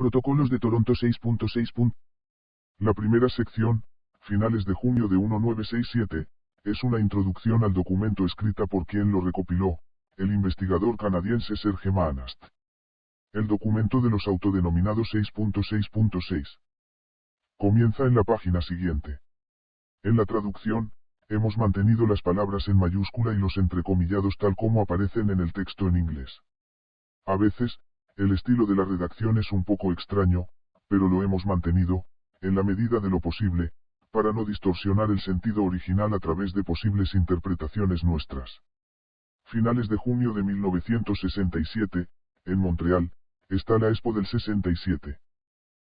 Protocolos de Toronto 6.6. La primera sección, finales de junio de 1967, es una introducción al documento escrita por quien lo recopiló, el investigador canadiense Serge Maanast. El documento de los autodenominados 6.6.6. Comienza en la página siguiente. En la traducción, hemos mantenido las palabras en mayúscula y los entrecomillados tal como aparecen en el texto en inglés. A veces, el estilo de la redacción es un poco extraño, pero lo hemos mantenido, en la medida de lo posible, para no distorsionar el sentido original a través de posibles interpretaciones nuestras. Finales de junio de 1967, en Montreal, está la Expo del 67.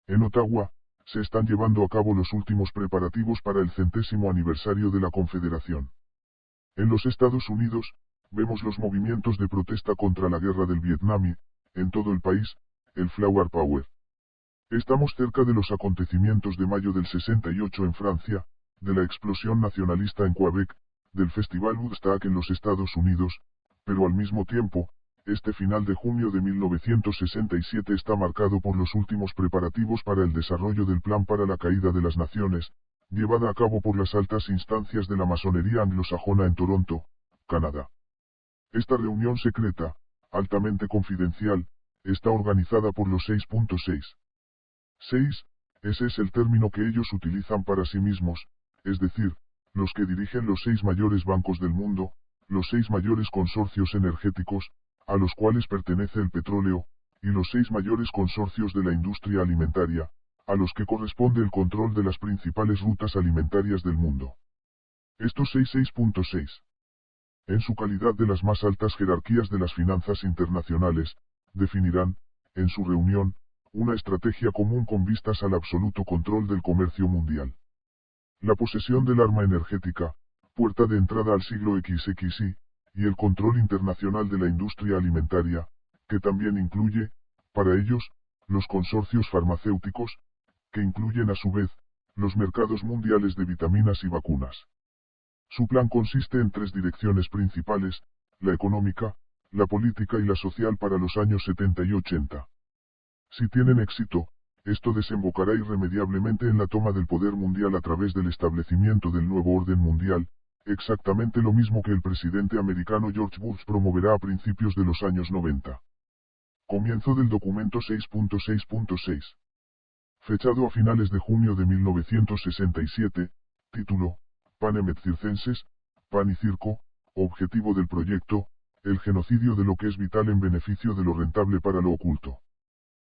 En Ottawa, se están llevando a cabo los últimos preparativos para el 100º aniversario de la Confederación. En los Estados Unidos, vemos los movimientos de protesta contra la guerra del Vietnam y, en todo el país, el Flower Power. Estamos cerca de los acontecimientos de mayo del 68 en Francia, de la explosión nacionalista en Quebec, del Festival Woodstock en los Estados Unidos, pero al mismo tiempo, este final de junio de 1967 está marcado por los últimos preparativos para el desarrollo del Plan para la Caída de las Naciones, llevada a cabo por las altas instancias de la masonería anglosajona en Toronto, Canadá. Esta reunión secreta, altamente confidencial, está organizada por los 6.6. 6. Ese es el término que ellos utilizan para sí mismos, es decir, los que dirigen los 6 mayores bancos del mundo, los 6 mayores consorcios energéticos, a los cuales pertenece el petróleo, y los 6 mayores consorcios de la industria alimentaria, a los que corresponde el control de las principales rutas alimentarias del mundo. Estos 6.6. En su calidad de las más altas jerarquías de las finanzas internacionales, definirán, en su reunión, una estrategia común con vistas al absoluto control del comercio mundial. La posesión del arma energética, puerta de entrada al siglo XXI, y el control internacional de la industria alimentaria, que también incluye, para ellos, los consorcios farmacéuticos, que incluyen a su vez, los mercados mundiales de vitaminas y vacunas. Su plan consiste en 3 direcciones principales, la económica, la política y la social para los años 70 y 80. Si tienen éxito, esto desembocará irremediablemente en la toma del poder mundial a través del establecimiento del nuevo orden mundial, exactamente lo mismo que el presidente americano George Bush promoverá a principios de los años 90. Comienzo del documento 6.6.6. Fechado a finales de junio de 1967, título, Panem et Circenses, Pan y Circo, objetivo del proyecto, el genocidio de lo que es vital en beneficio de lo rentable para lo oculto.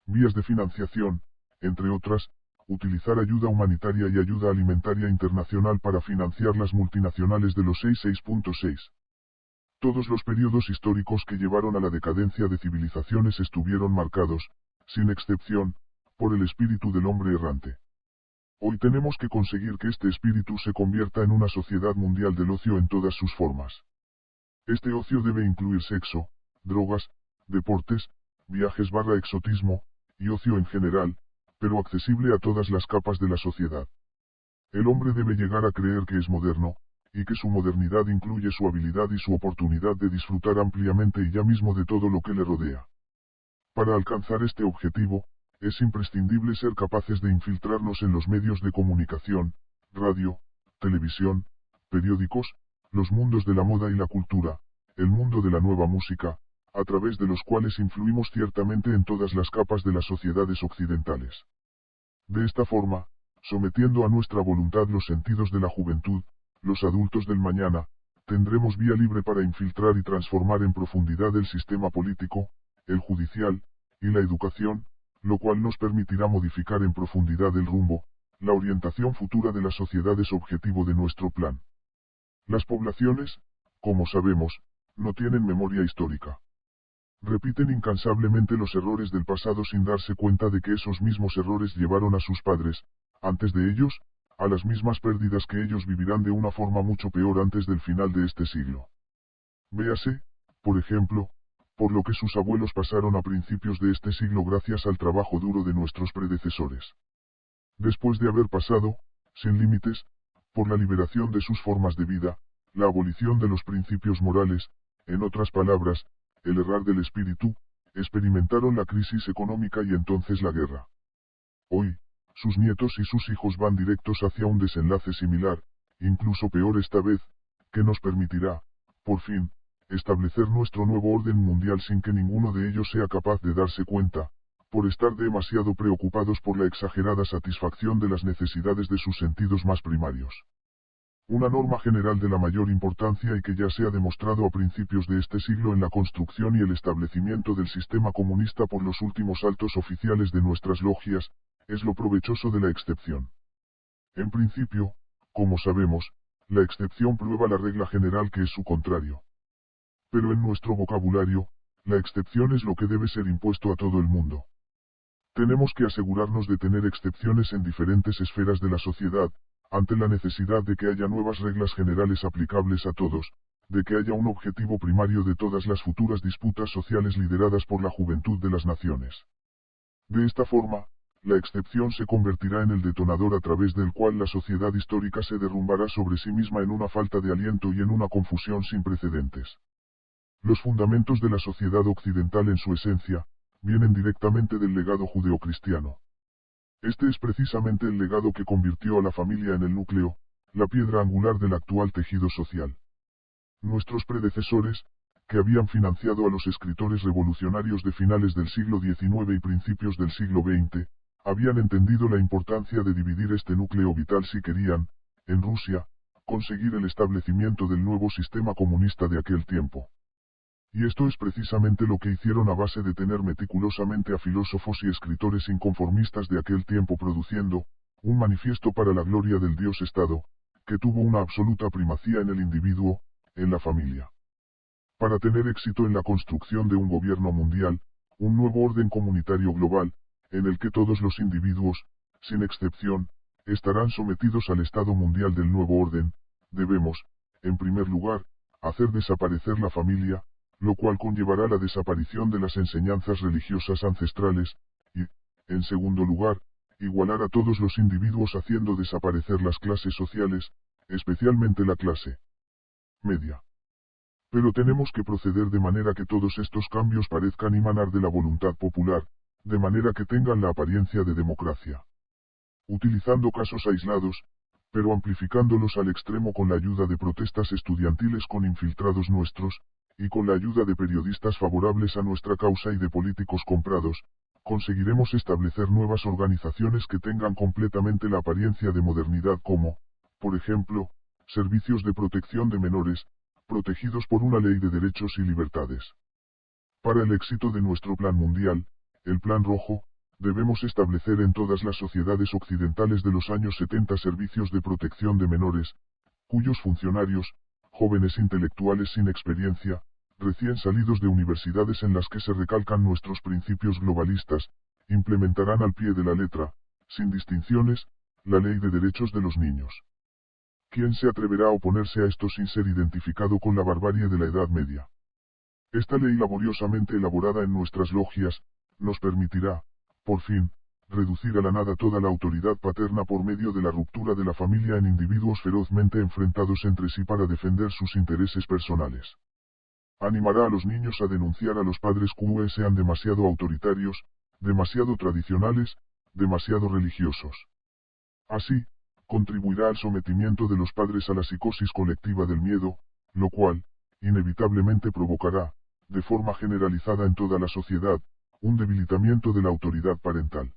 Vías de financiación, entre otras, utilizar ayuda humanitaria y ayuda alimentaria internacional para financiar las multinacionales de los 6.6. Todos los periodos históricos que llevaron a la decadencia de civilizaciones estuvieron marcados, sin excepción, por el espíritu del hombre errante. Hoy tenemos que conseguir que este espíritu se convierta en una sociedad mundial del ocio en todas sus formas. Este ocio debe incluir sexo, drogas, deportes, viajes / exotismo, y ocio en general, pero accesible a todas las capas de la sociedad. El hombre debe llegar a creer que es moderno, y que su modernidad incluye su habilidad y su oportunidad de disfrutar ampliamente y ya mismo de todo lo que le rodea. Para alcanzar este objetivo, es imprescindible ser capaces de infiltrarnos en los medios de comunicación, radio, televisión, periódicos, los mundos de la moda y la cultura, el mundo de la nueva música, a través de los cuales influimos ciertamente en todas las capas de las sociedades occidentales. De esta forma, sometiendo a nuestra voluntad los sentidos de la juventud, los adultos del mañana, tendremos vía libre para infiltrar y transformar en profundidad el sistema político, el judicial, y la educación, lo cual nos permitirá modificar en profundidad el rumbo, la orientación futura de las sociedades objetivo de nuestro plan. Las poblaciones, como sabemos, no tienen memoria histórica. Repiten incansablemente los errores del pasado sin darse cuenta de que esos mismos errores llevaron a sus padres, antes de ellos, a las mismas pérdidas que ellos vivirán de una forma mucho peor antes del final de este siglo. Véase, por ejemplo, por lo que sus abuelos pasaron a principios de este siglo gracias al trabajo duro de nuestros predecesores. Después de haber pasado, sin límites, por la liberación de sus formas de vida, la abolición de los principios morales, en otras palabras, el errar del espíritu, experimentaron la crisis económica y entonces la guerra. Hoy, sus nietos y sus hijos van directos hacia un desenlace similar, incluso peor esta vez, que nos permitirá, por fin, establecer nuestro nuevo orden mundial sin que ninguno de ellos sea capaz de darse cuenta, por estar demasiado preocupados por la exagerada satisfacción de las necesidades de sus sentidos más primarios. Una norma general de la mayor importancia y que ya se ha demostrado a principios de este siglo en la construcción y el establecimiento del sistema comunista por los últimos altos oficiales de nuestras logias, es lo provechoso de la excepción. En principio, como sabemos, la excepción prueba la regla general que es su contrario. Pero en nuestro vocabulario, la excepción es lo que debe ser impuesto a todo el mundo. Tenemos que asegurarnos de tener excepciones en diferentes esferas de la sociedad, ante la necesidad de que haya nuevas reglas generales aplicables a todos, de que haya un objetivo primario de todas las futuras disputas sociales lideradas por la juventud de las naciones. De esta forma, la excepción se convertirá en el detonador a través del cual la sociedad histórica se derrumbará sobre sí misma en una falta de aliento y en una confusión sin precedentes. Los fundamentos de la sociedad occidental en su esencia, vienen directamente del legado judeocristiano. Este es precisamente el legado que convirtió a la familia en el núcleo, la piedra angular del actual tejido social. Nuestros predecesores, que habían financiado a los escritores revolucionarios de finales del siglo XIX y principios del siglo XX, habían entendido la importancia de dividir este núcleo vital si querían, en Rusia, conseguir el establecimiento del nuevo sistema comunista de aquel tiempo. Y esto es precisamente lo que hicieron a base de tener meticulosamente a filósofos y escritores inconformistas de aquel tiempo produciendo, un manifiesto para la gloria del Dios-Estado, que tuvo una absoluta primacía en el individuo, en la familia. Para tener éxito en la construcción de un gobierno mundial, un nuevo orden comunitario global, en el que todos los individuos, sin excepción, estarán sometidos al Estado mundial del nuevo orden, debemos, en primer lugar, hacer desaparecer la familia, lo cual conllevará la desaparición de las enseñanzas religiosas ancestrales, y, en segundo lugar, igualar a todos los individuos haciendo desaparecer las clases sociales, especialmente la clase media. Pero tenemos que proceder de manera que todos estos cambios parezcan emanar de la voluntad popular, de manera que tengan la apariencia de democracia. Utilizando casos aislados, pero amplificándolos al extremo con la ayuda de protestas estudiantiles con infiltrados nuestros, y con la ayuda de periodistas favorables a nuestra causa y de políticos comprados, conseguiremos establecer nuevas organizaciones que tengan completamente la apariencia de modernidad como, por ejemplo, servicios de protección de menores, protegidos por una ley de derechos y libertades. Para el éxito de nuestro plan mundial, el Plan Rojo, debemos establecer en todas las sociedades occidentales de los años 70 servicios de protección de menores, cuyos funcionarios, jóvenes intelectuales sin experiencia, recién salidos de universidades en las que se recalcan nuestros principios globalistas, implementarán al pie de la letra, sin distinciones, la ley de derechos de los niños. ¿Quién se atreverá a oponerse a esto sin ser identificado con la barbarie de la Edad Media? Esta ley laboriosamente elaborada en nuestras logias, nos permitirá, por fin, reducir a la nada toda la autoridad paterna por medio de la ruptura de la familia en individuos ferozmente enfrentados entre sí para defender sus intereses personales. Animará a los niños a denunciar a los padres que sean demasiado autoritarios, demasiado tradicionales, demasiado religiosos. Así, contribuirá al sometimiento de los padres a la psicosis colectiva del miedo, lo cual, inevitablemente provocará, de forma generalizada en toda la sociedad, un debilitamiento de la autoridad parental.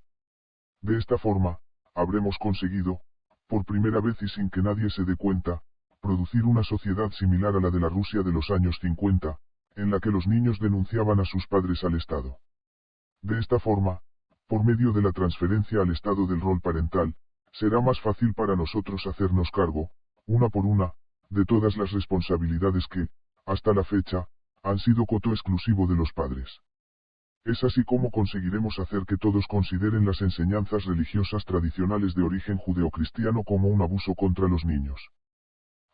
De esta forma, habremos conseguido, por primera vez y sin que nadie se dé cuenta, producir una sociedad similar a la de la Rusia de los años 50, en la que los niños denunciaban a sus padres al Estado. De esta forma, por medio de la transferencia al Estado del rol parental, será más fácil para nosotros hacernos cargo, una por una, de todas las responsabilidades que, hasta la fecha, han sido coto exclusivo de los padres. Es así como conseguiremos hacer que todos consideren las enseñanzas religiosas tradicionales de origen judeocristiano como un abuso contra los niños.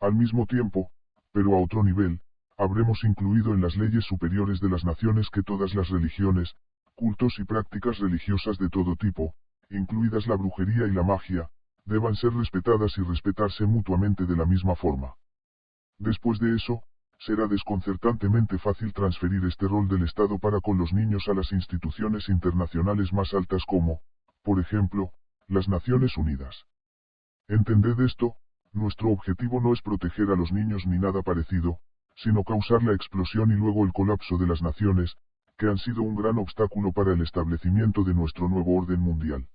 Al mismo tiempo, pero a otro nivel, habremos incluido en las leyes superiores de las naciones que todas las religiones, cultos y prácticas religiosas de todo tipo, incluidas la brujería y la magia, deban ser respetadas y respetarse mutuamente de la misma forma. Después de eso, será desconcertantemente fácil transferir este rol del Estado para con los niños a las instituciones internacionales más altas como, por ejemplo, las Naciones Unidas. Entended esto, nuestro objetivo no es proteger a los niños ni nada parecido, sino causar la explosión y luego el colapso de las naciones, que han sido un gran obstáculo para el establecimiento de nuestro nuevo orden mundial.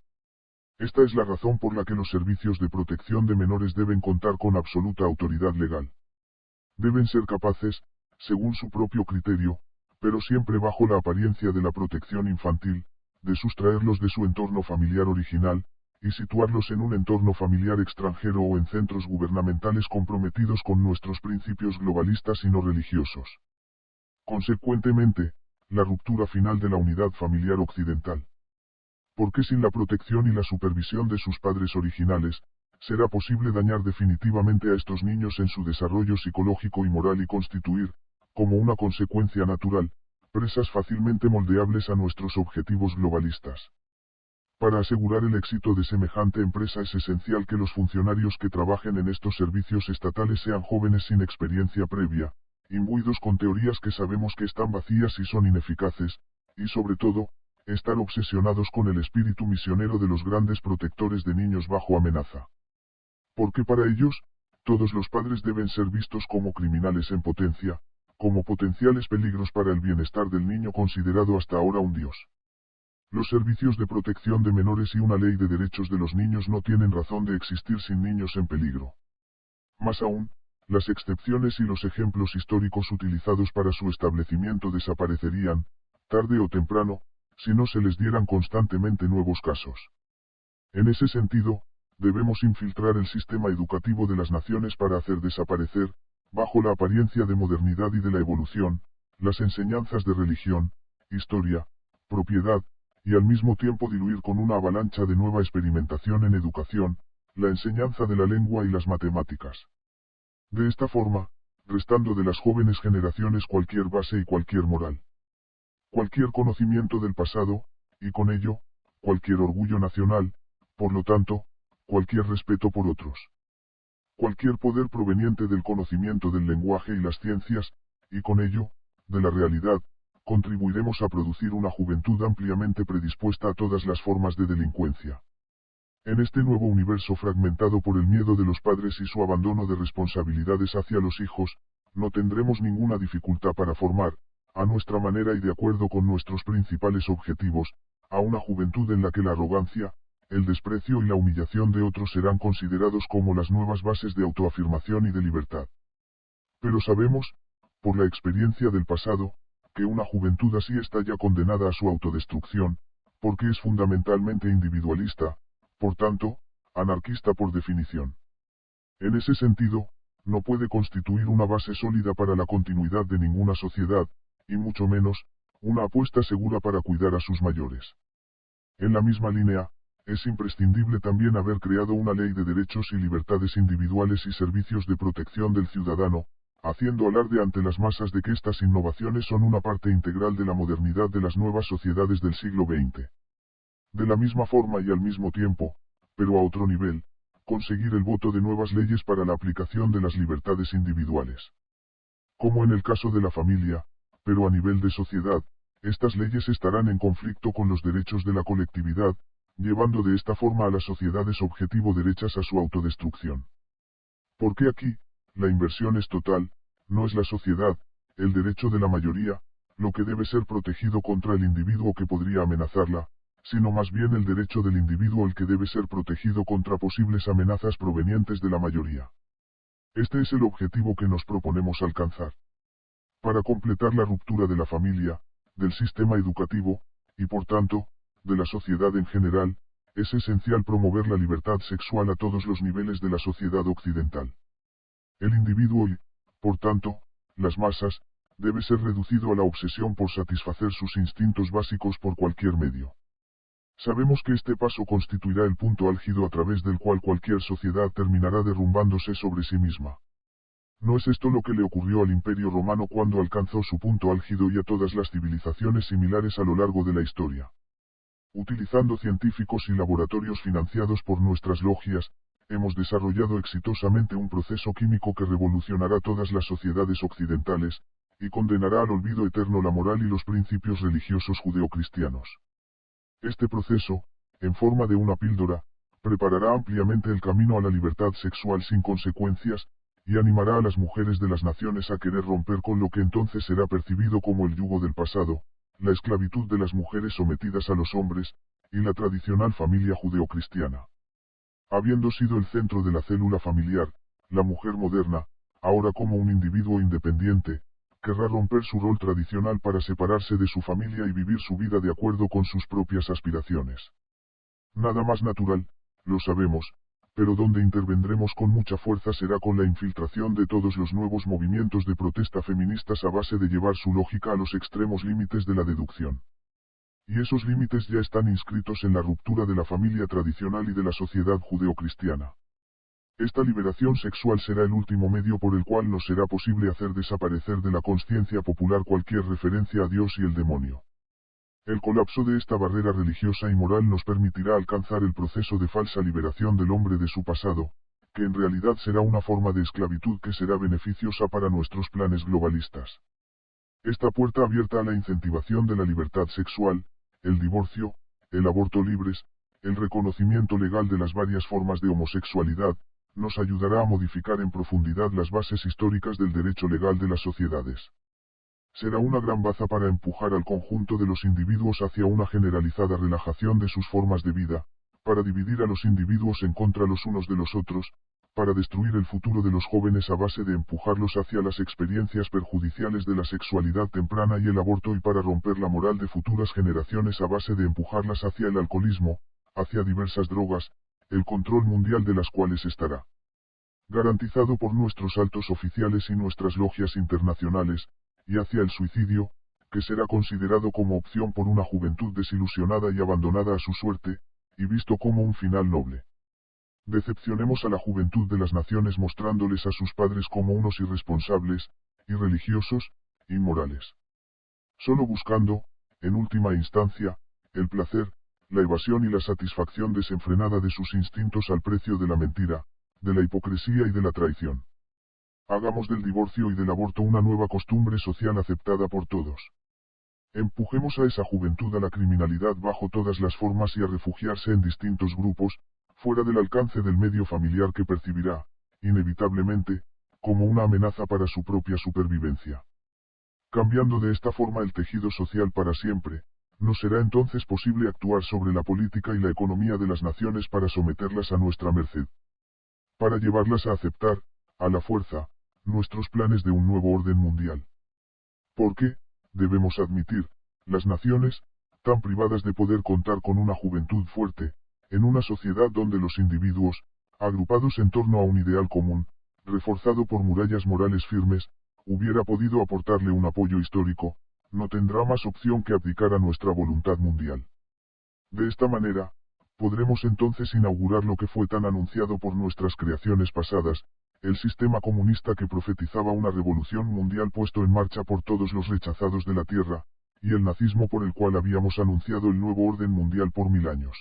Esta es la razón por la que los servicios de protección de menores deben contar con absoluta autoridad legal. Deben ser capaces, según su propio criterio, pero siempre bajo la apariencia de la protección infantil, de sustraerlos de su entorno familiar original, y situarlos en un entorno familiar extranjero o en centros gubernamentales comprometidos con nuestros principios globalistas y no religiosos. Consecuentemente, la ruptura final de la unidad familiar occidental. Porque sin la protección y la supervisión de sus padres originales, será posible dañar definitivamente a estos niños en su desarrollo psicológico y moral y constituir, como una consecuencia natural, presas fácilmente moldeables a nuestros objetivos globalistas. Para asegurar el éxito de semejante empresa es esencial que los funcionarios que trabajen en estos servicios estatales sean jóvenes sin experiencia previa, imbuidos con teorías que sabemos que están vacías y son ineficaces, y sobre todo, estar obsesionados con el espíritu misionero de los grandes protectores de niños bajo amenaza. Porque para ellos, todos los padres deben ser vistos como criminales en potencia, como potenciales peligros para el bienestar del niño considerado hasta ahora un dios. Los servicios de protección de menores y una ley de derechos de los niños no tienen razón de existir sin niños en peligro. Más aún, las excepciones y los ejemplos históricos utilizados para su establecimiento desaparecerían, tarde o temprano, si no se les dieran constantemente nuevos casos. En ese sentido, debemos infiltrar el sistema educativo de las naciones para hacer desaparecer, bajo la apariencia de modernidad y de la evolución, las enseñanzas de religión, historia, propiedad, y al mismo tiempo diluir con una avalancha de nueva experimentación en educación, la enseñanza de la lengua y las matemáticas. De esta forma, restando de las jóvenes generaciones cualquier base y cualquier moral. Cualquier conocimiento del pasado, y con ello, cualquier orgullo nacional, por lo tanto, cualquier respeto por otros. Cualquier poder proveniente del conocimiento del lenguaje y las ciencias, y con ello, de la realidad, contribuiremos a producir una juventud ampliamente predispuesta a todas las formas de delincuencia. En este nuevo universo fragmentado por el miedo de los padres y su abandono de responsabilidades hacia los hijos, no tendremos ninguna dificultad para formar, a nuestra manera y de acuerdo con nuestros principales objetivos, a una juventud en la que la arrogancia, el desprecio y la humillación de otros serán considerados como las nuevas bases de autoafirmación y de libertad. Pero sabemos, por la experiencia del pasado, que una juventud así está ya condenada a su autodestrucción, porque es fundamentalmente individualista, por tanto, anarquista por definición. En ese sentido, no puede constituir una base sólida para la continuidad de ninguna sociedad, y mucho menos, una apuesta segura para cuidar a sus mayores. En la misma línea, es imprescindible también haber creado una ley de derechos y libertades individuales y servicios de protección del ciudadano, haciendo alarde ante las masas de que estas innovaciones son una parte integral de la modernidad de las nuevas sociedades del siglo XX. De la misma forma y al mismo tiempo, pero a otro nivel, conseguir el voto de nuevas leyes para la aplicación de las libertades individuales. Como en el caso de la familia, pero a nivel de sociedad, estas leyes estarán en conflicto con los derechos de la colectividad, llevando de esta forma a las sociedades objetivo derechas a su autodestrucción. Porque aquí, la inversión es total, no es la sociedad, el derecho de la mayoría, lo que debe ser protegido contra el individuo que podría amenazarla, sino más bien el derecho del individuo el que debe ser protegido contra posibles amenazas provenientes de la mayoría. Este es el objetivo que nos proponemos alcanzar. Para completar la ruptura de la familia, del sistema educativo, y por tanto, de la sociedad en general, es esencial promover la libertad sexual a todos los niveles de la sociedad occidental. El individuo y, por tanto, las masas, debe ser reducido a la obsesión por satisfacer sus instintos básicos por cualquier medio. Sabemos que este paso constituirá el punto álgido a través del cual cualquier sociedad terminará derrumbándose sobre sí misma. ¿No es esto lo que le ocurrió al Imperio Romano cuando alcanzó su punto álgido y a todas las civilizaciones similares a lo largo de la historia? Utilizando científicos y laboratorios financiados por nuestras logias, hemos desarrollado exitosamente un proceso químico que revolucionará todas las sociedades occidentales, y condenará al olvido eterno la moral y los principios religiosos judeocristianos. Este proceso, en forma de una píldora, preparará ampliamente el camino a la libertad sexual sin consecuencias, y animará a las mujeres de las naciones a querer romper con lo que entonces será percibido como el yugo del pasado, la esclavitud de las mujeres sometidas a los hombres, y la tradicional familia judeocristiana. Habiendo sido el centro de la célula familiar, la mujer moderna, ahora como un individuo independiente, querrá romper su rol tradicional para separarse de su familia y vivir su vida de acuerdo con sus propias aspiraciones. Nada más natural, lo sabemos, pero donde intervendremos con mucha fuerza será con la infiltración de todos los nuevos movimientos de protesta feministas a base de llevar su lógica a los extremos límites de la deducción. Y esos límites ya están inscritos en la ruptura de la familia tradicional y de la sociedad judeocristiana. Esta liberación sexual será el último medio por el cual nos será posible hacer desaparecer de la conciencia popular cualquier referencia a Dios y el demonio. El colapso de esta barrera religiosa y moral nos permitirá alcanzar el proceso de falsa liberación del hombre de su pasado, que en realidad será una forma de esclavitud que será beneficiosa para nuestros planes globalistas. Esta puerta abierta a la incentivación de la libertad sexual, el divorcio, el aborto libres, el reconocimiento legal de las varias formas de homosexualidad, nos ayudará a modificar en profundidad las bases históricas del derecho legal de las sociedades. Será una gran baza para empujar al conjunto de los individuos hacia una generalizada relajación de sus formas de vida, para dividir a los individuos en contra los unos de los otros, para destruir el futuro de los jóvenes a base de empujarlos hacia las experiencias perjudiciales de la sexualidad temprana y el aborto y para romper la moral de futuras generaciones a base de empujarlas hacia el alcoholismo, hacia diversas drogas, el control mundial de las cuales estará garantizado por nuestros altos oficiales y nuestras logias internacionales, y hacia el suicidio, que será considerado como opción por una juventud desilusionada y abandonada a su suerte, y visto como un final noble. Decepcionemos a la juventud de las naciones mostrándoles a sus padres como unos irresponsables, irreligiosos, inmorales. Solo buscando, en última instancia, el placer, la evasión y la satisfacción desenfrenada de sus instintos al precio de la mentira, de la hipocresía y de la traición. Hagamos del divorcio y del aborto una nueva costumbre social aceptada por todos. Empujemos a esa juventud a la criminalidad bajo todas las formas y a refugiarse en distintos grupos, fuera del alcance del medio familiar que percibirá, inevitablemente, como una amenaza para su propia supervivencia. Cambiando de esta forma el tejido social para siempre, no será entonces posible actuar sobre la política y la economía de las naciones para someterlas a nuestra merced. Para llevarlas a aceptar, a la fuerza, nuestros planes de un nuevo orden mundial. Porque, debemos admitir, las naciones, tan privadas de poder contar con una juventud fuerte, en una sociedad donde los individuos, agrupados en torno a un ideal común, reforzado por murallas morales firmes, hubiera podido aportarle un apoyo histórico, no tendrá más opción que abdicar a nuestra voluntad mundial. De esta manera, podremos entonces inaugurar lo que fue tan anunciado por nuestras creaciones pasadas, el sistema comunista que profetizaba una revolución mundial puesto en marcha por todos los rechazados de la tierra, y el nazismo por el cual habíamos anunciado el nuevo orden mundial por 1000 años.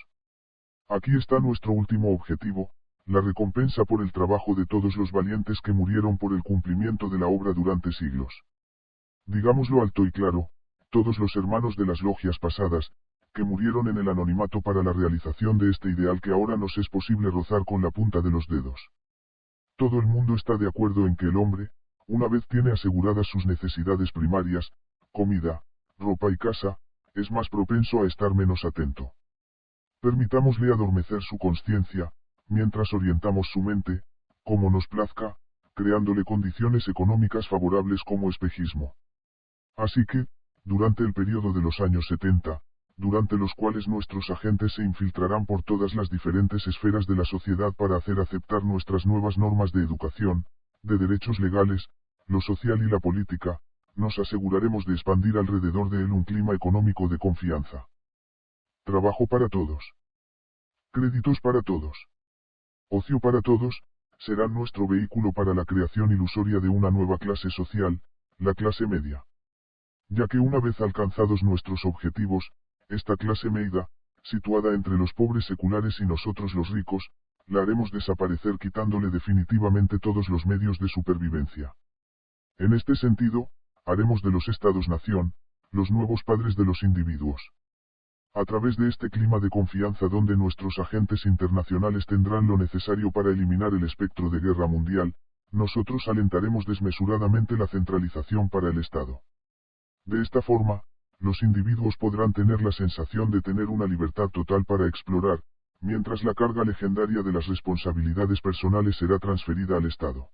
Aquí está nuestro último objetivo, la recompensa por el trabajo de todos los valientes que murieron por el cumplimiento de la obra durante siglos. Digámoslo alto y claro, todos los hermanos de las logias pasadas, que murieron en el anonimato para la realización de este ideal que ahora nos es posible rozar con la punta de los dedos. Todo el mundo está de acuerdo en que el hombre, una vez tiene aseguradas sus necesidades primarias, comida, ropa y casa, es más propenso a estar menos atento. Permitámosle adormecer su conciencia, mientras orientamos su mente, como nos plazca, creándole condiciones económicas favorables como espejismo. Así que, durante el periodo de los años 70, durante los cuales nuestros agentes se infiltrarán por todas las diferentes esferas de la sociedad para hacer aceptar nuestras nuevas normas de educación, de derechos legales, lo social y la política, nos aseguraremos de expandir alrededor de él un clima económico de confianza. Trabajo para todos. Créditos para todos. Ocio para todos, serán nuestro vehículo para la creación ilusoria de una nueva clase social, la clase media. Ya que una vez alcanzados nuestros objetivos, esta clase media, situada entre los pobres seculares y nosotros los ricos, la haremos desaparecer quitándole definitivamente todos los medios de supervivencia. En este sentido, haremos de los estados-nación, los nuevos padres de los individuos. A través de este clima de confianza donde nuestros agentes internacionales tendrán lo necesario para eliminar el espectro de guerra mundial, nosotros alentaremos desmesuradamente la centralización para el Estado. De esta forma, los individuos podrán tener la sensación de tener una libertad total para explorar, mientras la carga legendaria de las responsabilidades personales será transferida al Estado.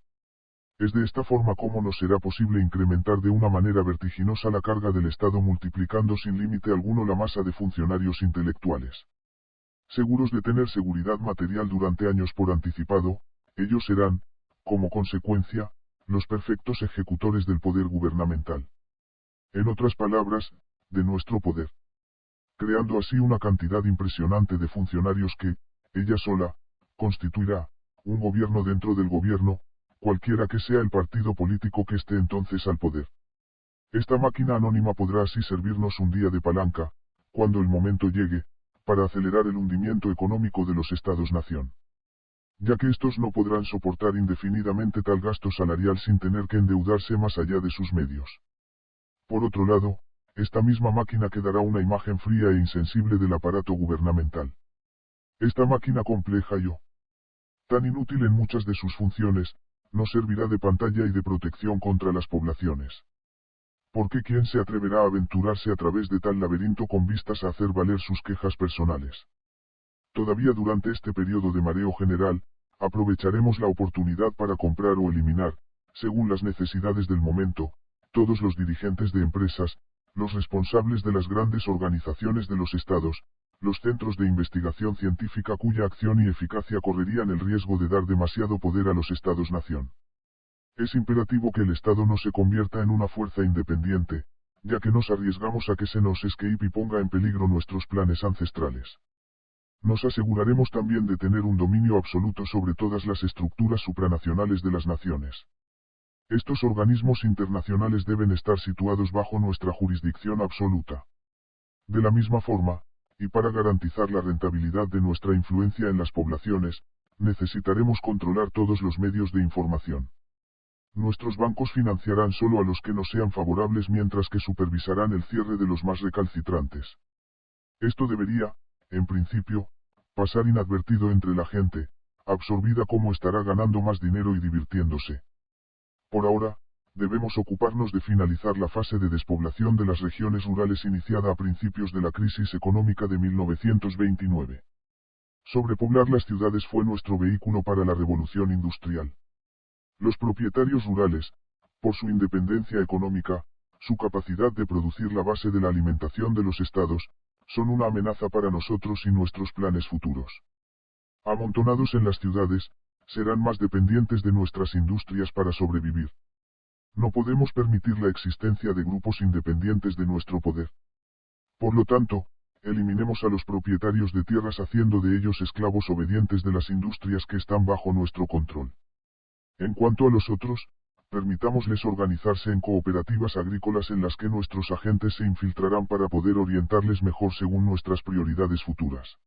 Es de esta forma como nos será posible incrementar de una manera vertiginosa la carga del Estado multiplicando sin límite alguno la masa de funcionarios intelectuales. Seguros de tener seguridad material durante años por anticipado, ellos serán, como consecuencia, los perfectos ejecutores del poder gubernamental. En otras palabras, de nuestro poder. Creando así una cantidad impresionante de funcionarios que, ella sola, constituirá, un gobierno dentro del gobierno, cualquiera que sea el partido político que esté entonces al poder. Esta máquina anónima podrá así servirnos un día de palanca, cuando el momento llegue, para acelerar el hundimiento económico de los estados-nación. Ya que estos no podrán soportar indefinidamente tal gasto salarial sin tener que endeudarse más allá de sus medios. Por otro lado, esta misma máquina quedará una imagen fría e insensible del aparato gubernamental. Esta máquina compleja y tan inútil en muchas de sus funciones, no servirá de pantalla y de protección contra las poblaciones. Porque ¿quién se atreverá a aventurarse a través de tal laberinto con vistas a hacer valer sus quejas personales? Todavía durante este periodo de mareo general, aprovecharemos la oportunidad para comprar o eliminar, según las necesidades del momento, todos los dirigentes de empresas, los responsables de las grandes organizaciones de los estados, los centros de investigación científica cuya acción y eficacia correrían el riesgo de dar demasiado poder a los estados-nación. Es imperativo que el Estado no se convierta en una fuerza independiente, ya que nos arriesgamos a que se nos escape y ponga en peligro nuestros planes ancestrales. Nos aseguraremos también de tener un dominio absoluto sobre todas las estructuras supranacionales de las naciones. Estos organismos internacionales deben estar situados bajo nuestra jurisdicción absoluta. De la misma forma, y para garantizar la rentabilidad de nuestra influencia en las poblaciones, necesitaremos controlar todos los medios de información. Nuestros bancos financiarán solo a los que nos sean favorables mientras que supervisarán el cierre de los más recalcitrantes. Esto debería, en principio, pasar inadvertido entre la gente, absorbida como estará ganando más dinero y divirtiéndose. Por ahora, debemos ocuparnos de finalizar la fase de despoblación de las regiones rurales iniciada a principios de la crisis económica de 1929. Sobrepoblar las ciudades fue nuestro vehículo para la revolución industrial. Los propietarios rurales, por su independencia económica, su capacidad de producir la base de la alimentación de los estados, son una amenaza para nosotros y nuestros planes futuros. Amontonados en las ciudades, serán más dependientes de nuestras industrias para sobrevivir. No podemos permitir la existencia de grupos independientes de nuestro poder. Por lo tanto, eliminemos a los propietarios de tierras haciendo de ellos esclavos obedientes de las industrias que están bajo nuestro control. En cuanto a los otros, permitámosles organizarse en cooperativas agrícolas en las que nuestros agentes se infiltrarán para poder orientarles mejor según nuestras prioridades futuras.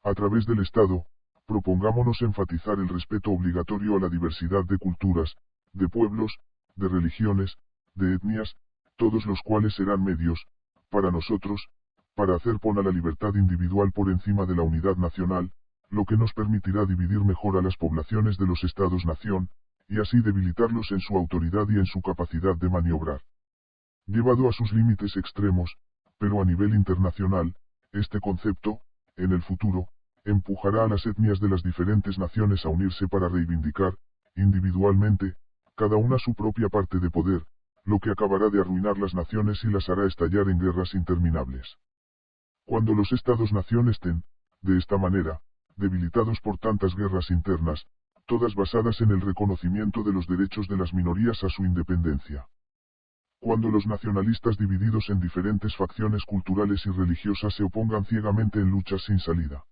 A través del Estado, propongámonos enfatizar el respeto obligatorio a la diversidad de culturas, de pueblos, de religiones, de etnias, todos los cuales serán medios, para nosotros, para hacer pon a la libertad individual por encima de la unidad nacional, lo que nos permitirá dividir mejor a las poblaciones de los estados-nación, y así debilitarlos en su autoridad y en su capacidad de maniobrar. Llevado a sus límites extremos, pero a nivel internacional, este concepto, en el futuro, empujará a las etnias de las diferentes naciones a unirse para reivindicar, individualmente, cada una su propia parte de poder, lo que acabará de arruinar las naciones y las hará estallar en guerras interminables. Cuando los estados-nación estén, de esta manera, debilitados por tantas guerras internas, todas basadas en el reconocimiento de los derechos de las minorías a su independencia. Cuando los nacionalistas divididos en diferentes facciones culturales y religiosas se opongan ciegamente en luchas sin salida.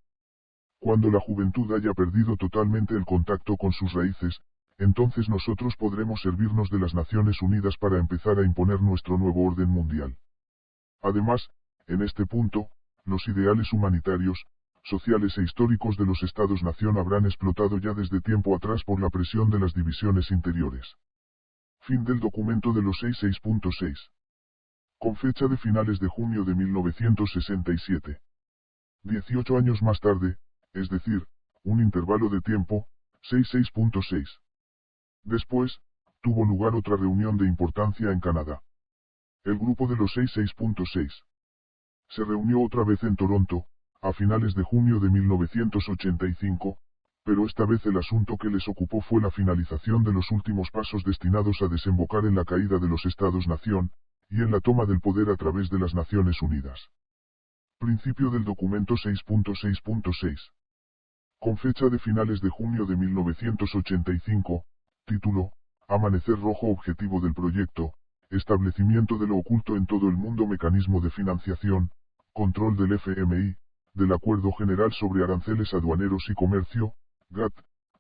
Cuando la juventud haya perdido totalmente el contacto con sus raíces, entonces nosotros podremos servirnos de las Naciones Unidas para empezar a imponer nuestro nuevo orden mundial. Además, en este punto, los ideales humanitarios, sociales e históricos de los Estados-nación habrán explotado ya desde tiempo atrás por la presión de las divisiones interiores. Fin del documento de los 6.6. Con fecha de finales de junio de 1967. 18 años más tarde, es decir, un intervalo de tiempo, 6.6. Después, tuvo lugar otra reunión de importancia en Canadá. El grupo de los 6.6 se reunió otra vez en Toronto, a finales de junio de 1985, pero esta vez el asunto que les ocupó fue la finalización de los últimos pasos destinados a desembocar en la caída de los Estados-nación, y en la toma del poder a través de las Naciones Unidas. Principio del documento 6.6.6. Con fecha de finales de junio de 1985, título, Amanecer Rojo. Objetivo del proyecto, establecimiento de lo oculto en todo el mundo. Mecanismo de financiación, control del FMI, del Acuerdo General sobre Aranceles Aduaneros y Comercio, GATT,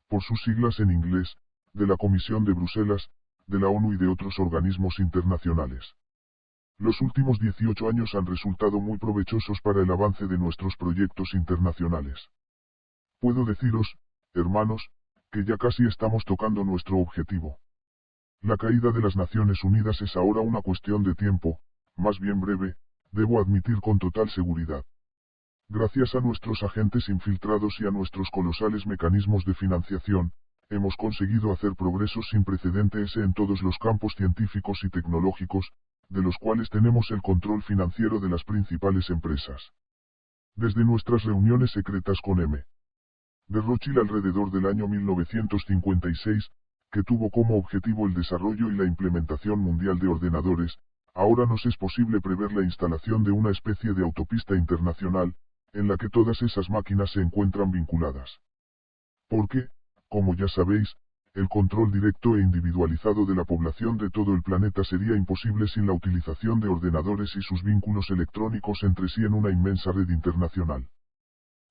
por sus siglas en inglés, de la Comisión de Bruselas, de la ONU y de otros organismos internacionales. Los últimos 18 años han resultado muy provechosos para el avance de nuestros proyectos internacionales. Puedo deciros, hermanos, que ya casi estamos tocando nuestro objetivo. La caída de las Naciones Unidas es ahora una cuestión de tiempo, más bien breve, debo admitir con total seguridad. Gracias a nuestros agentes infiltrados y a nuestros colosales mecanismos de financiación, hemos conseguido hacer progresos sin precedentes en todos los campos científicos y tecnológicos, de los cuales tenemos el control financiero de las principales empresas. Desde nuestras reuniones secretas con M. de Rothschild alrededor del año 1956, que tuvo como objetivo el desarrollo y la implementación mundial de ordenadores, ahora nos es posible prever la instalación de una especie de autopista internacional, en la que todas esas máquinas se encuentran vinculadas. Porque, como ya sabéis, el control directo e individualizado de la población de todo el planeta sería imposible sin la utilización de ordenadores y sus vínculos electrónicos entre sí en una inmensa red internacional.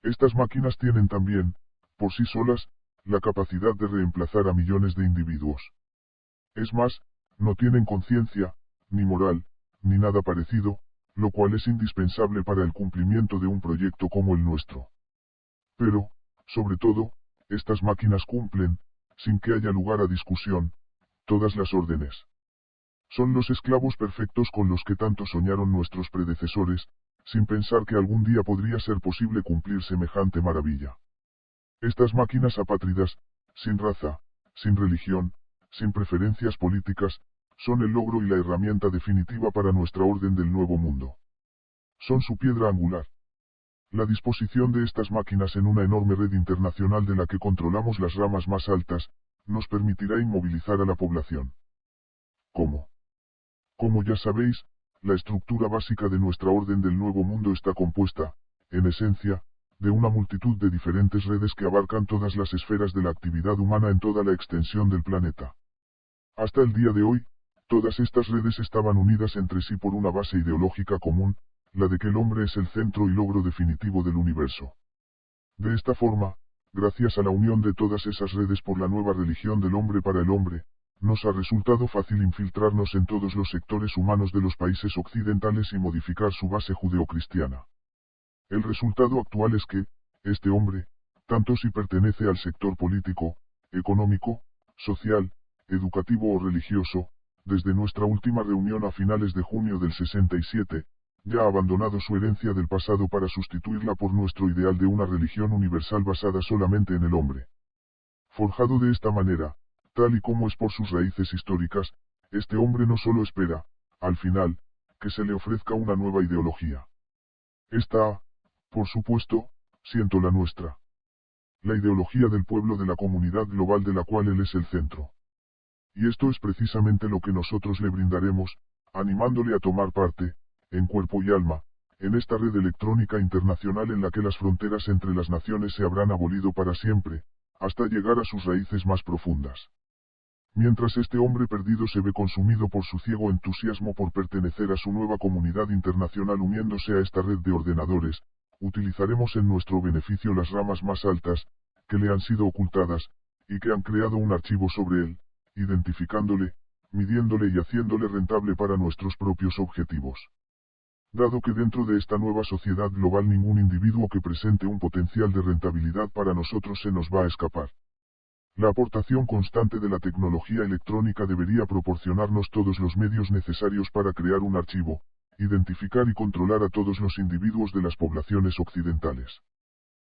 Estas máquinas tienen también, por sí solas, la capacidad de reemplazar a millones de individuos. Es más, no tienen conciencia, ni moral, ni nada parecido, lo cual es indispensable para el cumplimiento de un proyecto como el nuestro. Pero, sobre todo, estas máquinas cumplen, sin que haya lugar a discusión, todas las órdenes. Son los esclavos perfectos con los que tanto soñaron nuestros predecesores, sin pensar que algún día podría ser posible cumplir semejante maravilla. Estas máquinas apátridas, sin raza, sin religión, sin preferencias políticas, son el logro y la herramienta definitiva para nuestra orden del nuevo mundo. Son su piedra angular. La disposición de estas máquinas en una enorme red internacional de la que controlamos las ramas más altas, nos permitirá inmovilizar a la población. ¿Cómo? Como ya sabéis, la estructura básica de nuestra orden del nuevo mundo está compuesta, en esencia, de una multitud de diferentes redes que abarcan todas las esferas de la actividad humana en toda la extensión del planeta. Hasta el día de hoy, todas estas redes estaban unidas entre sí por una base ideológica común, la de que el hombre es el centro y logro definitivo del universo. De esta forma, gracias a la unión de todas esas redes por la nueva religión del hombre para el hombre, nos ha resultado fácil infiltrarnos en todos los sectores humanos de los países occidentales y modificar su base judeocristiana. El resultado actual es que, este hombre, tanto si pertenece al sector político, económico, social, educativo o religioso, desde nuestra última reunión a finales de junio del 67, ya ha abandonado su herencia del pasado para sustituirla por nuestro ideal de una religión universal basada solamente en el hombre. Forjado de esta manera, tal y como es por sus raíces históricas, este hombre no solo espera, al final, que se le ofrezca una nueva ideología. Esta, por supuesto, siento la nuestra. La ideología del pueblo de la comunidad global de la cual él es el centro. Y esto es precisamente lo que nosotros le brindaremos, animándole a tomar parte, en cuerpo y alma, en esta red electrónica internacional en la que las fronteras entre las naciones se habrán abolido para siempre, hasta llegar a sus raíces más profundas. Mientras este hombre perdido se ve consumido por su ciego entusiasmo por pertenecer a su nueva comunidad internacional uniéndose a esta red de ordenadores, utilizaremos en nuestro beneficio las ramas más altas, que le han sido ocultadas, y que han creado un archivo sobre él, identificándole, midiéndole y haciéndole rentable para nuestros propios objetivos. Dado que dentro de esta nueva sociedad global ningún individuo que presente un potencial de rentabilidad para nosotros se nos va a escapar. La aportación constante de la tecnología electrónica debería proporcionarnos todos los medios necesarios para crear un archivo, identificar y controlar a todos los individuos de las poblaciones occidentales.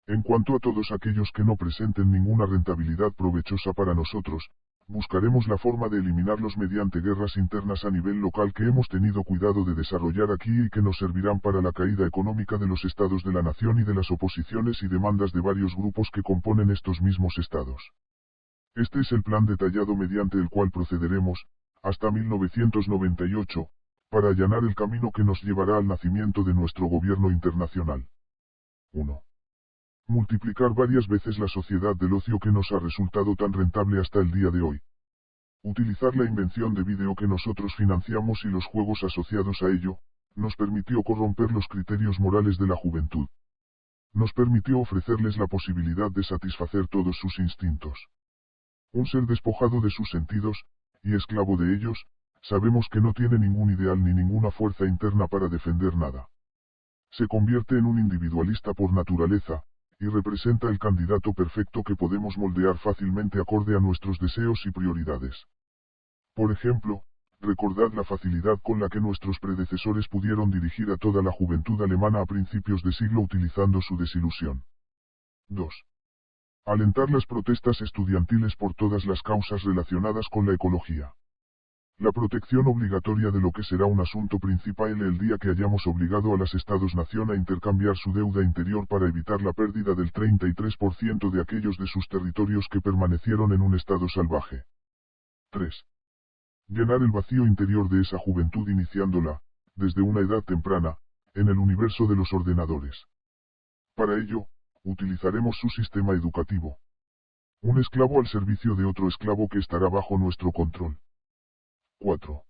En cuanto a todos aquellos que no presenten ninguna rentabilidad provechosa para nosotros, buscaremos la forma de eliminarlos mediante guerras internas a nivel local que hemos tenido cuidado de desarrollar aquí y que nos servirán para la caída económica de los estados de la nación y de las oposiciones y demandas de varios grupos que componen estos mismos estados. Este es el plan detallado mediante el cual procederemos, hasta 1998, para allanar el camino que nos llevará al nacimiento de nuestro gobierno internacional. 1. Multiplicar varias veces la sociedad del ocio que nos ha resultado tan rentable hasta el día de hoy. Utilizar la invención de vídeo que nosotros financiamos y los juegos asociados a ello, nos permitió corromper los criterios morales de la juventud. Nos permitió ofrecerles la posibilidad de satisfacer todos sus instintos. Un ser despojado de sus sentidos, y esclavo de ellos, sabemos que no tiene ningún ideal ni ninguna fuerza interna para defender nada. Se convierte en un individualista por naturaleza, y representa el candidato perfecto que podemos moldear fácilmente acorde a nuestros deseos y prioridades. Por ejemplo, recordad la facilidad con la que nuestros predecesores pudieron dirigir a toda la juventud alemana a principios de siglo utilizando su desilusión. 2. Alentar las protestas estudiantiles por todas las causas relacionadas con la ecología. La protección obligatoria de lo que será un asunto principal el día que hayamos obligado a los Estados-nación a intercambiar su deuda interior para evitar la pérdida del 33% de aquellos de sus territorios que permanecieron en un estado salvaje. 3. Llenar el vacío interior de esa juventud iniciándola, desde una edad temprana, en el universo de los ordenadores. Para ello, utilizaremos su sistema educativo. Un esclavo al servicio de otro esclavo que estará bajo nuestro control. 4.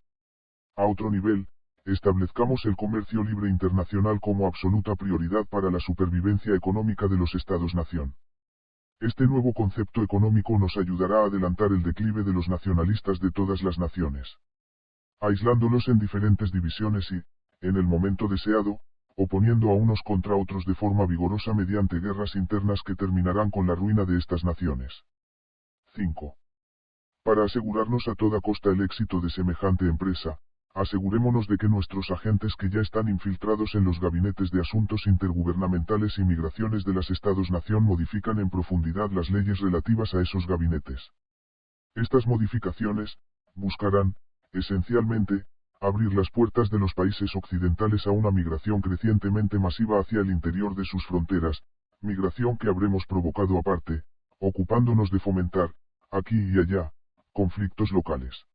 A otro nivel, establezcamos el comercio libre internacional como absoluta prioridad para la supervivencia económica de los Estados-nación. Este nuevo concepto económico nos ayudará a adelantar el declive de los nacionalistas de todas las naciones. Aislándolos en diferentes divisiones y, en el momento deseado, oponiendo a unos contra otros de forma vigorosa mediante guerras internas que terminarán con la ruina de estas naciones. 5. Para asegurarnos a toda costa el éxito de semejante empresa, asegurémonos de que nuestros agentes que ya están infiltrados en los gabinetes de asuntos intergubernamentales y migraciones de los Estados-nación modifican en profundidad las leyes relativas a esos gabinetes. Estas modificaciones, buscarán, esencialmente, abrir las puertas de los países occidentales a una migración crecientemente masiva hacia el interior de sus fronteras, migración que habremos provocado aparte, ocupándonos de fomentar, aquí y allá, conflictos locales.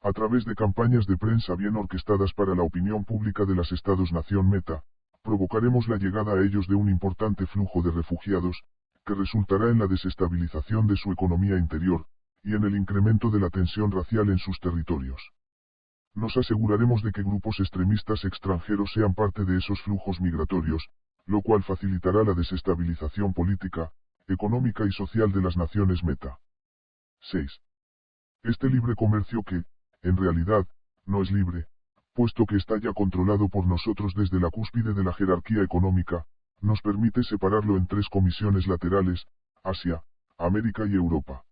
A través de campañas de prensa bien orquestadas para la opinión pública de los Estados-nación meta, provocaremos la llegada a ellos de un importante flujo de refugiados, que resultará en la desestabilización de su economía interior, y en el incremento de la tensión racial en sus territorios. Nos aseguraremos de que grupos extremistas extranjeros sean parte de esos flujos migratorios, lo cual facilitará la desestabilización política, económica y social de las naciones meta. 6. Este libre comercio que, en realidad, no es libre, puesto que está ya controlado por nosotros desde la cúspide de la jerarquía económica, nos permite separarlo en tres comisiones laterales, Asia, América y Europa.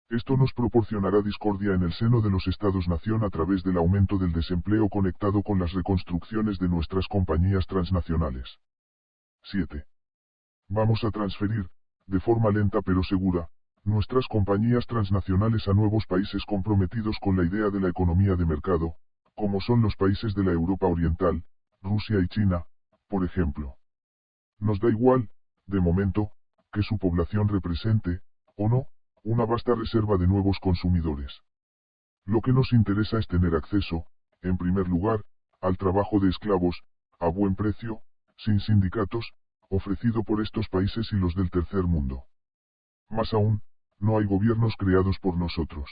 Esto nos proporcionará discordia en el seno de los Estados-nación a través del aumento del desempleo conectado con las reconstrucciones de nuestras compañías transnacionales. 7. Vamos a transferir, de forma lenta pero segura, nuestras compañías transnacionales a nuevos países comprometidos con la idea de la economía de mercado, como son los países de la Europa Oriental, Rusia y China, por ejemplo. Nos da igual, de momento, que su población represente, o no, una vasta reserva de nuevos consumidores. Lo que nos interesa es tener acceso, en primer lugar, al trabajo de esclavos, a buen precio, sin sindicatos, ofrecido por estos países y los del tercer mundo. Más aún, no hay gobiernos creados por nosotros.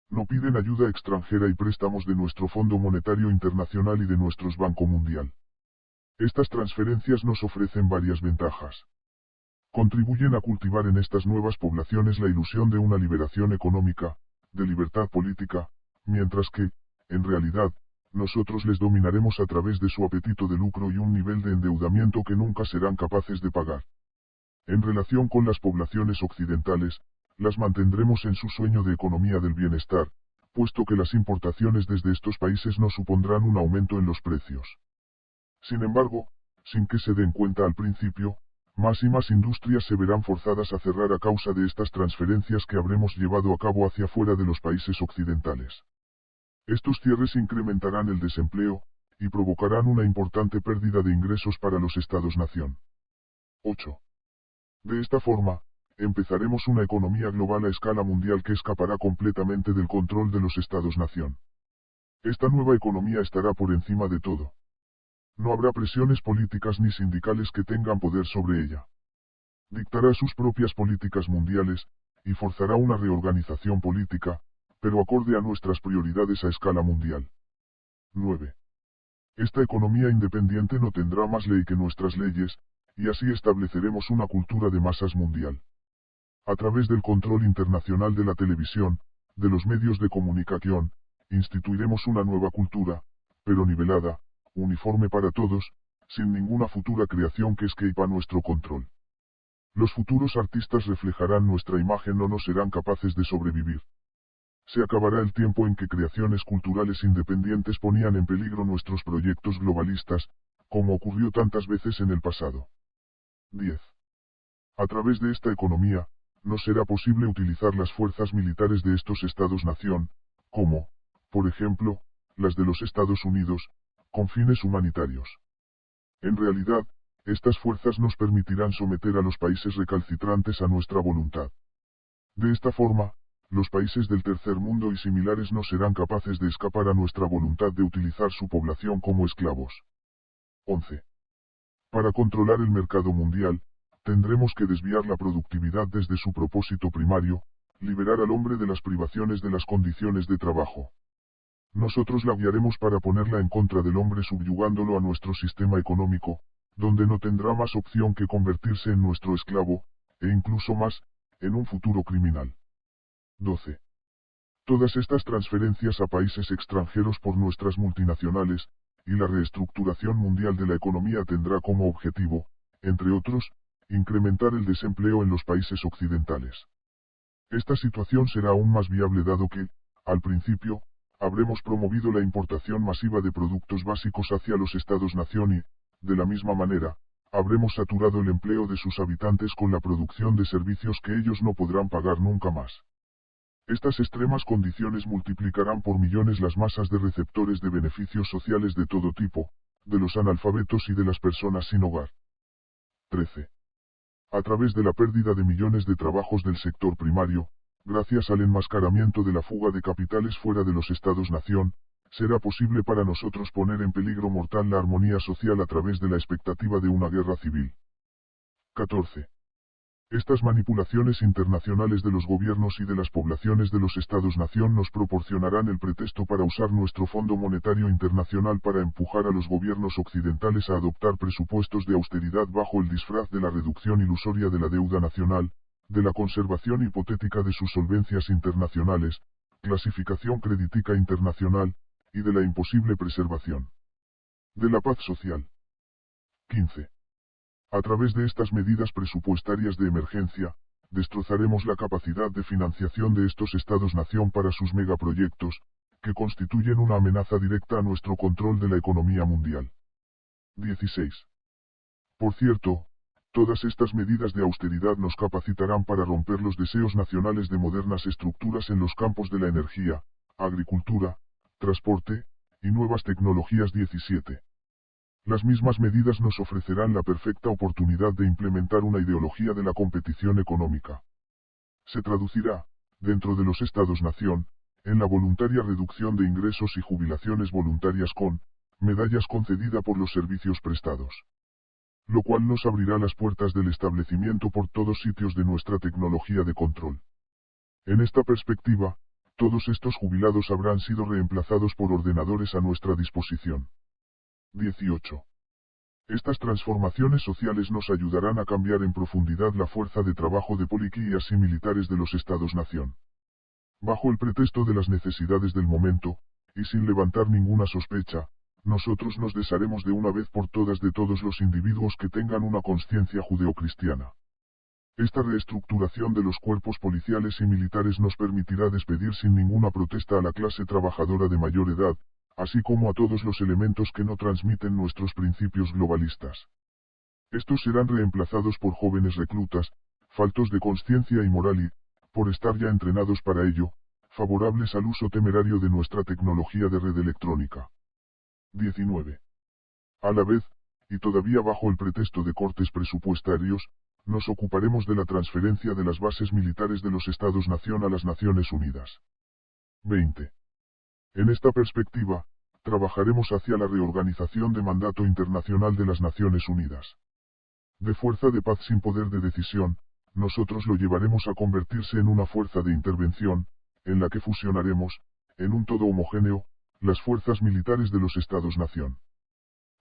No piden ayuda extranjera y préstamos de nuestro Fondo Monetario Internacional y de nuestros Banco Mundial. Estas transferencias nos ofrecen varias ventajas. Contribuyen a cultivar en estas nuevas poblaciones la ilusión de una liberación económica, de libertad política, mientras que, en realidad, nosotros les dominaremos a través de su apetito de lucro y un nivel de endeudamiento que nunca serán capaces de pagar. En relación con las poblaciones occidentales, las mantendremos en su sueño de economía del bienestar, puesto que las importaciones desde estos países no supondrán un aumento en los precios. Sin embargo, sin que se den cuenta al principio, más y más industrias se verán forzadas a cerrar a causa de estas transferencias que habremos llevado a cabo hacia fuera de los países occidentales. Estos cierres incrementarán el desempleo, y provocarán una importante pérdida de ingresos para los Estados-nación. 8. De esta forma, empezaremos una economía global a escala mundial que escapará completamente del control de los Estados-nación. Esta nueva economía estará por encima de todo. No habrá presiones políticas ni sindicales que tengan poder sobre ella. Dictará sus propias políticas mundiales, y forzará una reorganización política, pero acorde a nuestras prioridades a escala mundial. 9. Esta economía independiente no tendrá más ley que nuestras leyes, y así estableceremos una cultura de masas mundial. A través del control internacional de la televisión, de los medios de comunicación, instituiremos una nueva cultura, pero nivelada, uniforme para todos, sin ninguna futura creación que escape a nuestro control. Los futuros artistas reflejarán nuestra imagen o no serán capaces de sobrevivir. Se acabará el tiempo en que creaciones culturales independientes ponían en peligro nuestros proyectos globalistas, como ocurrió tantas veces en el pasado. 10. A través de esta economía, no será posible utilizar las fuerzas militares de estos Estados-nación, como, por ejemplo, las de los Estados Unidos, con fines humanitarios. En realidad, estas fuerzas nos permitirán someter a los países recalcitrantes a nuestra voluntad. De esta forma, los países del tercer mundo y similares no serán capaces de escapar a nuestra voluntad de utilizar su población como esclavos. 11. Para controlar el mercado mundial, tendremos que desviar la productividad desde su propósito primario, liberar al hombre de las privaciones de las condiciones de trabajo. Nosotros la guiaremos para ponerla en contra del hombre subyugándolo a nuestro sistema económico, donde no tendrá más opción que convertirse en nuestro esclavo, e incluso más, en un futuro criminal. 12. Todas estas transferencias a países extranjeros por nuestras multinacionales, y la reestructuración mundial de la economía tendrá como objetivo, entre otros, incrementar el desempleo en los países occidentales. Esta situación será aún más viable dado que, al principio, habremos promovido la importación masiva de productos básicos hacia los Estados-nación y, de la misma manera, habremos saturado el empleo de sus habitantes con la producción de servicios que ellos no podrán pagar nunca más. Estas extremas condiciones multiplicarán por millones las masas de receptores de beneficios sociales de todo tipo, de los analfabetos y de las personas sin hogar. 13. A través de la pérdida de millones de trabajos del sector primario, gracias al enmascaramiento de la fuga de capitales fuera de los Estados-nación, será posible para nosotros poner en peligro mortal la armonía social a través de la expectativa de una guerra civil. 14. Estas manipulaciones internacionales de los gobiernos y de las poblaciones de los Estados-nación nos proporcionarán el pretexto para usar nuestro Fondo Monetario Internacional para empujar a los gobiernos occidentales a adoptar presupuestos de austeridad bajo el disfraz de la reducción ilusoria de la deuda nacional, de la conservación hipotética de sus solvencias internacionales, clasificación credítica internacional, y de la imposible preservación de la paz social. 15. A través de estas medidas presupuestarias de emergencia, destrozaremos la capacidad de financiación de estos Estados-nación para sus megaproyectos, que constituyen una amenaza directa a nuestro control de la economía mundial. 16. Por cierto, todas estas medidas de austeridad nos capacitarán para romper los deseos nacionales de modernas estructuras en los campos de la energía, agricultura, transporte, y nuevas tecnologías. 17. Las mismas medidas nos ofrecerán la perfecta oportunidad de implementar una ideología de la competición económica. Se traducirá, dentro de los Estados-nación, en la voluntaria reducción de ingresos y jubilaciones voluntarias con medallas concedida por los servicios prestados. Lo cual nos abrirá las puertas del establecimiento por todos sitios de nuestra tecnología de control. En esta perspectiva, todos estos jubilados habrán sido reemplazados por ordenadores a nuestra disposición. 18. Estas transformaciones sociales nos ayudarán a cambiar en profundidad la fuerza de trabajo de policías y militares de los Estados-nación. Bajo el pretexto de las necesidades del momento, y sin levantar ninguna sospecha, nosotros nos desharemos de una vez por todas de todos los individuos que tengan una conciencia judeocristiana. Esta reestructuración de los cuerpos policiales y militares nos permitirá despedir sin ninguna protesta a la clase trabajadora de mayor edad, así como a todos los elementos que no transmiten nuestros principios globalistas. Estos serán reemplazados por jóvenes reclutas, faltos de conciencia y moral y, por estar ya entrenados para ello, favorables al uso temerario de nuestra tecnología de red electrónica. 19. A la vez, y todavía bajo el pretexto de cortes presupuestarios, nos ocuparemos de la transferencia de las bases militares de los Estados-nación a las Naciones Unidas. 20. En esta perspectiva, trabajaremos hacia la reorganización de mandato internacional de las Naciones Unidas. De fuerza de paz sin poder de decisión, nosotros lo llevaremos a convertirse en una fuerza de intervención, en la que fusionaremos, en un todo homogéneo, las fuerzas militares de los Estados-nación.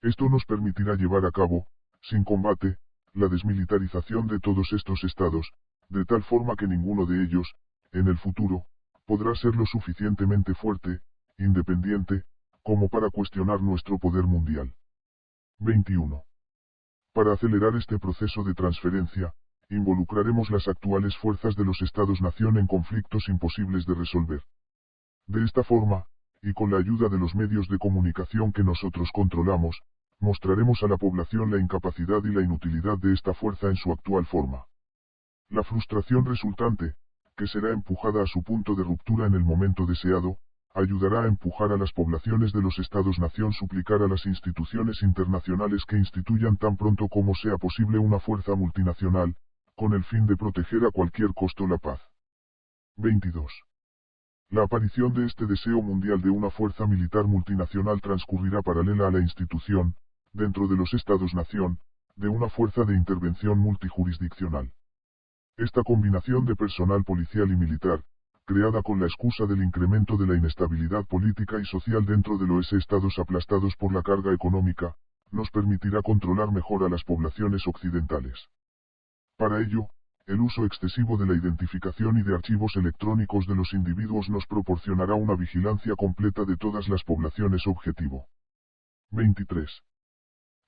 Esto nos permitirá llevar a cabo, sin combate, la desmilitarización de todos estos estados, de tal forma que ninguno de ellos, en el futuro, podrá ser lo suficientemente fuerte, independiente, como para cuestionar nuestro poder mundial. 21. Para acelerar este proceso de transferencia, involucraremos las actuales fuerzas de los Estados-nación en conflictos imposibles de resolver. De esta forma, y con la ayuda de los medios de comunicación que nosotros controlamos, mostraremos a la población la incapacidad y la inutilidad de esta fuerza en su actual forma. La frustración resultante, que será empujada a su punto de ruptura en el momento deseado, ayudará a empujar a las poblaciones de los Estados-nación suplicar a las instituciones internacionales que instituyan tan pronto como sea posible una fuerza multinacional, con el fin de proteger a cualquier costo la paz. 22. La aparición de este deseo mundial de una fuerza militar multinacional transcurrirá paralela a la institución, dentro de los Estados-nación, de una fuerza de intervención multijurisdiccional. Esta combinación de personal policial y militar, creada con la excusa del incremento de la inestabilidad política y social dentro de los estados aplastados por la carga económica, nos permitirá controlar mejor a las poblaciones occidentales. Para ello, el uso excesivo de la identificación y de archivos electrónicos de los individuos nos proporcionará una vigilancia completa de todas las poblaciones objetivo. 23.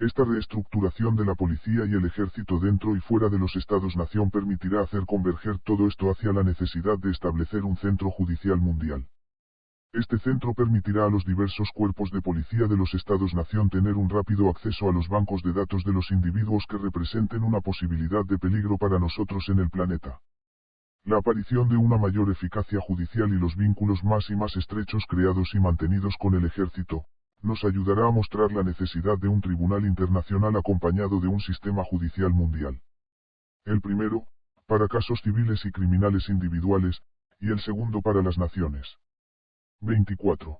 Esta reestructuración de la policía y el ejército dentro y fuera de los Estados-nación permitirá hacer converger todo esto hacia la necesidad de establecer un centro judicial mundial. Este centro permitirá a los diversos cuerpos de policía de los Estados-nación tener un rápido acceso a los bancos de datos de los individuos que representen una posibilidad de peligro para nosotros en el planeta. La aparición de una mayor eficacia judicial y los vínculos más y más estrechos creados y mantenidos con el ejército, nos ayudará a mostrar la necesidad de un tribunal internacional acompañado de un sistema judicial mundial. El primero, para casos civiles y criminales individuales, y el segundo para las naciones. 24.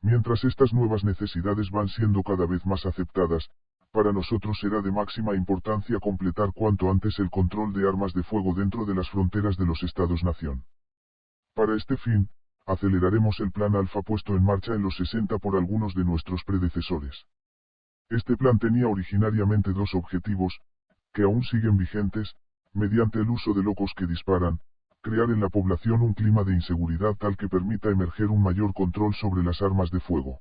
Mientras estas nuevas necesidades van siendo cada vez más aceptadas, para nosotros será de máxima importancia completar cuanto antes el control de armas de fuego dentro de las fronteras de los Estados-nación. Para este fin, aceleraremos el plan Alfa puesto en marcha en los 60 por algunos de nuestros predecesores. Este plan tenía originariamente dos objetivos, que aún siguen vigentes, mediante el uso de locos que disparan, crear en la población un clima de inseguridad tal que permita emerger un mayor control sobre las armas de fuego.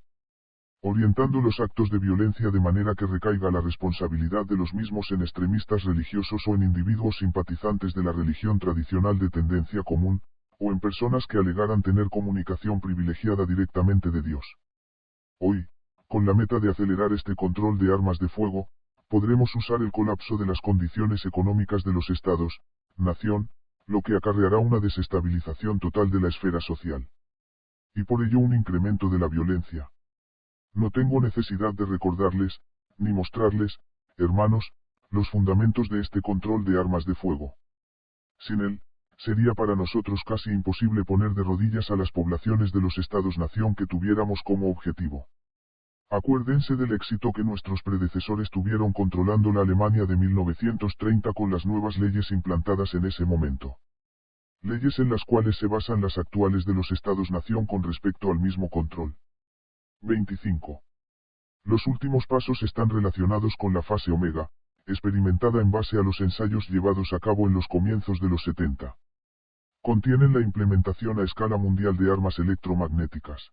Orientando los actos de violencia de manera que recaiga la responsabilidad de los mismos en extremistas religiosos o en individuos simpatizantes de la religión tradicional de tendencia común, o en personas que alegaran tener comunicación privilegiada directamente de Dios. Hoy, con la meta de acelerar este control de armas de fuego, podremos usar el colapso de las condiciones económicas de los estados, nación, lo que acarreará una desestabilización total de la esfera social. Y por ello un incremento de la violencia. No tengo necesidad de recordarles, ni mostrarles, hermanos, los fundamentos de este control de armas de fuego. Sin él, sería para nosotros casi imposible poner de rodillas a las poblaciones de los Estados-nación que tuviéramos como objetivo. Acuérdense del éxito que nuestros predecesores tuvieron controlando la Alemania de 1930 con las nuevas leyes implantadas en ese momento. Leyes en las cuales se basan las actuales de los Estados-nación con respecto al mismo control. 25. Los últimos pasos están relacionados con la fase omega, experimentada en base a los ensayos llevados a cabo en los comienzos de los 70. Contienen la implementación a escala mundial de armas electromagnéticas.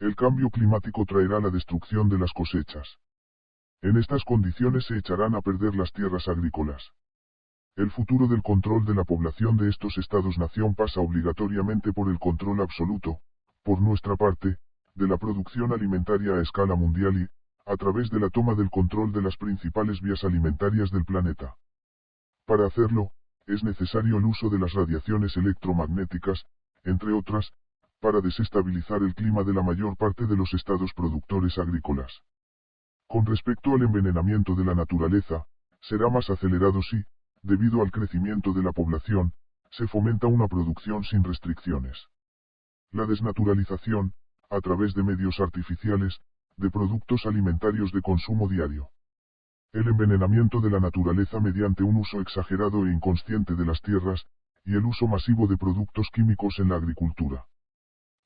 El cambio climático traerá la destrucción de las cosechas. En estas condiciones se echarán a perder las tierras agrícolas. El futuro del control de la población de estos estados-nación pasa obligatoriamente por el control absoluto, por nuestra parte, de la producción alimentaria a escala mundial y, a través de la toma del control de las principales vías alimentarias del planeta. Para hacerlo, es necesario el uso de las radiaciones electromagnéticas, entre otras, para desestabilizar el clima de la mayor parte de los estados productores agrícolas. Con respecto al envenenamiento de la naturaleza, será más acelerado si, debido al crecimiento de la población, se fomenta una producción sin restricciones. La desnaturalización, a través de medios artificiales, de productos alimentarios de consumo diario. El envenenamiento de la naturaleza mediante un uso exagerado e inconsciente de las tierras, y el uso masivo de productos químicos en la agricultura.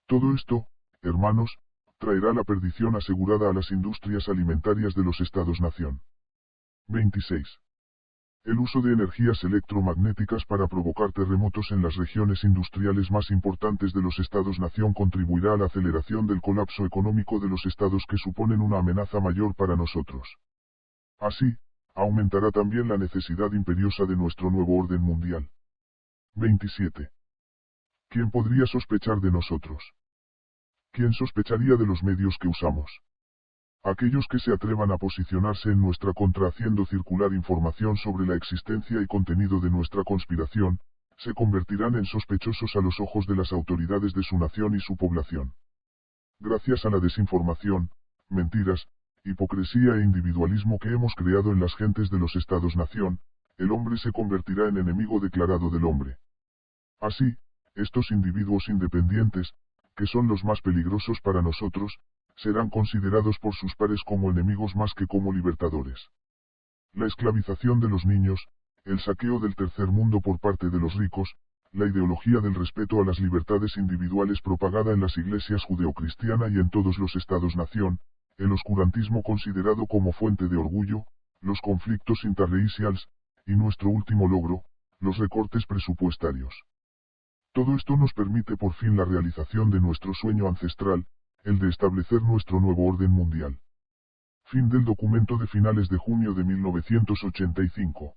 Todo esto, hermanos, traerá la perdición asegurada a las industrias alimentarias de los estados-nación. 26. El uso de energías electromagnéticas para provocar terremotos en las regiones industriales más importantes de los estados-nación contribuirá a la aceleración del colapso económico de los estados que suponen una amenaza mayor para nosotros. Así, aumentará también la necesidad imperiosa de nuestro nuevo orden mundial. 27. ¿Quién podría sospechar de nosotros? ¿Quién sospecharía de los medios que usamos? Aquellos que se atrevan a posicionarse en nuestra contra haciendo circular información sobre la existencia y contenido de nuestra conspiración, se convertirán en sospechosos a los ojos de las autoridades de su nación y su población. Gracias a la desinformación, mentiras, hipocresía e individualismo que hemos creado en las gentes de los estados-nación, el hombre se convertirá en enemigo declarado del hombre. Así, estos individuos independientes, que son los más peligrosos para nosotros, serán considerados por sus pares como enemigos más que como libertadores. La esclavización de los niños, el saqueo del tercer mundo por parte de los ricos, la ideología del respeto a las libertades individuales propagada en las iglesias judeocristiana y en todos los estados-nación, el oscurantismo considerado como fuente de orgullo, los conflictos interraciales, y nuestro último logro, los recortes presupuestarios. Todo esto nos permite por fin la realización de nuestro sueño ancestral, el de establecer nuestro nuevo orden mundial. Fin del documento de finales de junio de 1985.